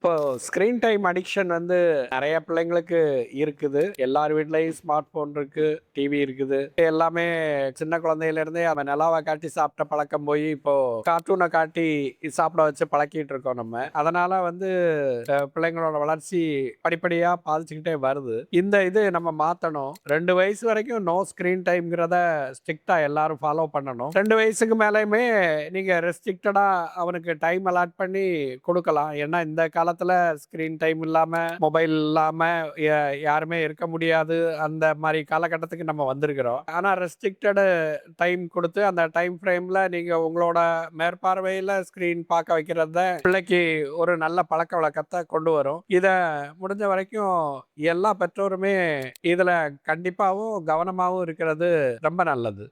இப்போ screen time addiction வந்து நெறைய பிள்ளைங்களுக்கு இருக்குது. எல்லார் வீட்லயும் ஸ்மார்ட் ஃபோன் இருக்கு, டிவி இருக்குது. எல்லாமே சின்ன குழந்தையிலேருந்தே அவன் நிலாவ காட்டி சாப்பிட்ட பழக்கம் போயி, இப்போ கார்ட்டூன காட்டி சாப்பிட வச்சு பழக்கிட்டு இருக்கோம் நம்ம. அதனால வந்து பிள்ளைங்களோட வளர்ச்சி படிப்படியா பாதிச்சுக்கிட்டே வருது. இந்த இது நம்ம மாத்தணும். 2 வயசு வரைக்கும் நோ ஸ்க்ரீன் டைம்ங்கிறத ஸ்ட்ரிக்ட்டா எல்லாரும் ஃபாலோ பண்ணணும். 2 வயசுக்கு மேலயுமே நீங்க ரெஸ்ட்ரிக்டடா அவனுக்கு டைம் அலாட் பண்ணி குடுக்கலாம். ஏன்னா இந்த காலத்துல ஸ்க்ரீன் டைம் இல்லாம, மொபைல் இல்லாம ய யாருமே இருக்க முடியாது. அந்த மாரி காலகட்டத்துக்கு நம்ம வந்திருக்கிறோம். ஆனா ரெஸ்ட்ரிக்டடு டைம் குடுத்து, அந்த டைம் ஃப்ரேம்ல நீங்க உங்களோட மேற்பார்வையில ஸ்க்ரீன் பார்க்க வைக்கிறது தான் பிள்ளைக்கு ஒரு நல்ல பழக்கவழக்கத்த கொண்டு வரும். இத முடிஞ்ச வரைக்கும் எல்லா பெற்றோருமே இதுல கண்டிப்பாவும் கவனமாவும் இருக்கிறது ரொம்ப நல்லது.